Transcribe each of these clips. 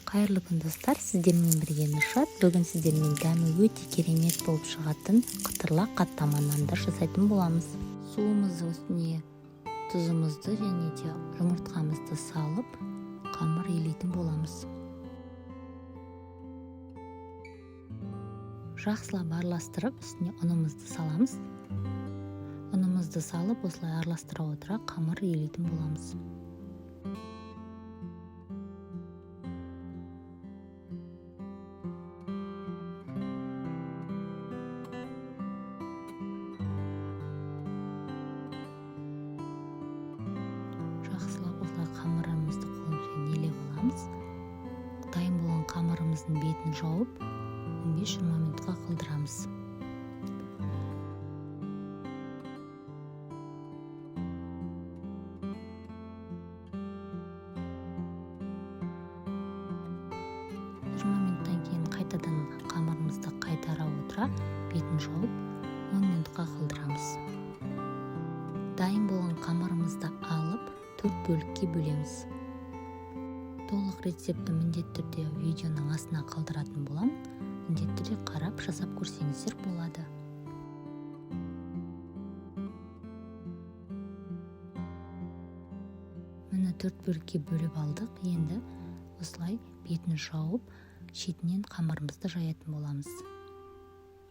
Қайырлы күн достар, сіздермен бірге Нұршат. Бүгін сіздермен дәмі өте керемет болып шығатын қытырлақ қаттама нанды жасайтын боламыз. Суымыздың үстіне тұзымызды және де жұмыртқамызды салып, қамыр илейтін боламыз. Жақсылап араластырып, үстіне ұнымызды саламыз. Ұнымызды салып, осылай араластыра отыра қамыр илейтін боламыз. Жақсылап осылай қамырымызды қолымызбен илеп аламыз. Дайын болған қамырымыздың бетін жауып, 15-20 минутқа қалдырамыз. Минуттан кейін қайтадан қамырымызды қайтара отыра, бетін жауып, 10 минутқа қалдырамыз. Дайын болған қамырымызды алып, 4 бөлікке бөлеміз. Толық рецепті міндетті түрде видеоның астына қалдыратын болам. Міндетті түрде қарап, жасап көрсеңіздер болады. Міне 4 бөлікке бөліп алдық. Енді осылай бетін жауып, шетінен қамырымызды жаятын боламыз.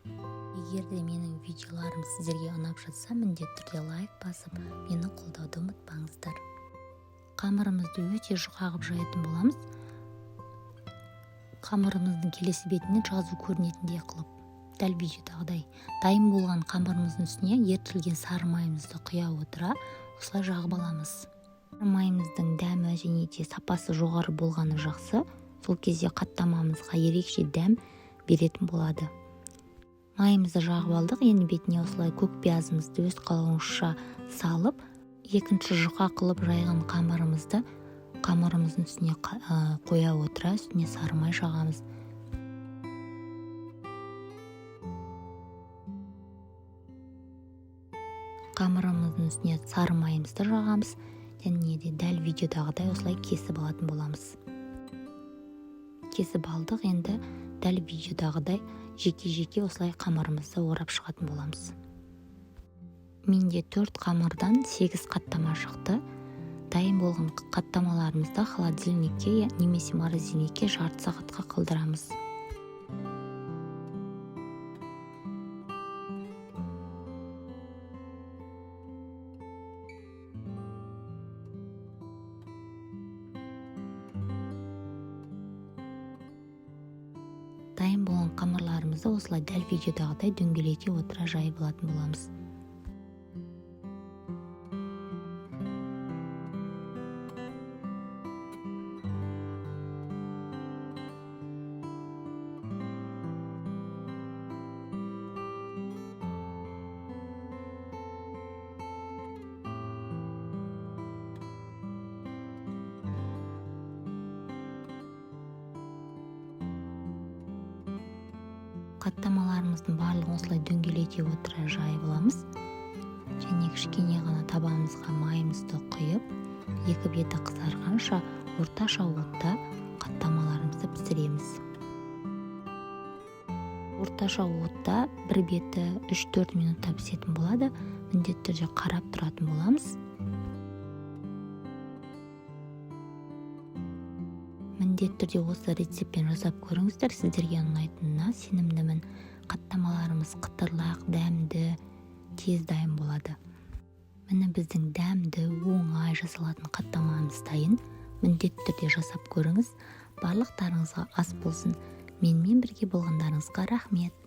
Егер де менің видеоларым сіздерге ұнап жатса, міндетті түрде лайк басып, мені қолдауды ұмытпаңыздар. Қамырымызды өте жұқа қылып жаятын боламыз. Қамырымыздың келесі бетіне жазу көрінетіндей қылып, дәл видеодағыдай. Дайын болған қамырымыздың үстіне ерітілген сары майымызды құя отыра, осылай жағып аламыз. Майымыздың дәмі және де сапасы жоғары болғаны жақсы. Сол кезде қаттамамызға ерекше дәм беретін болады. Майымызды жағып алдық. Енді бетіне осылай көк пиязымызды өз қалауыңызша салып, екінші жұқа қылып жайған қамырымызды қамырымыздың үстіне қоя отыра, үстіне сары май жағамыз. Қамырымыздың үстіне сары майымызды жағамыз. Және де дәл видеодағыдай осылай кесіп алатын боламыз. Кесіп алдық. Енді дәл видеодағыдай жеке-жеке осылай қамырымызды орап шығатын боламыз. Менде 4 қамырдан 8 қаттама шықты. Дайын болған қаттамаларымызды холодильникке немесе морозильникке жарты сағатқа қалдырамыз. Дайын болған қамырларымызды осылай дәл видеодағыдай дөңгелете отыра жайып алатын боламыз. Қаттамаларымыздың барлығын осылай дөңгелете отыра жайып аламыз. Және кішкене ғана табанымызға майымызды құйып, екі беті қызарғанша орташа отта қаттамаларымызды пісіреміз. Орташа отта бір беті 3-4 минутта пісетін болады. Міндетті түрде қарап тұратын боламыз. Міндетті түрде осы рецептпен жасап көріңіздер, сіздерге ұнайтынына сенімдімін. Қаттамаларымыз қытырлақ, дәмді, тез дайын болады. Міне біздің дәмді, оңай жасалатын қаттамамыз дайын. Міндетті түрде жасап көріңіз. Барлықтарыңызға ас болсын. Менімен бірге болғандарыңызға рахмет.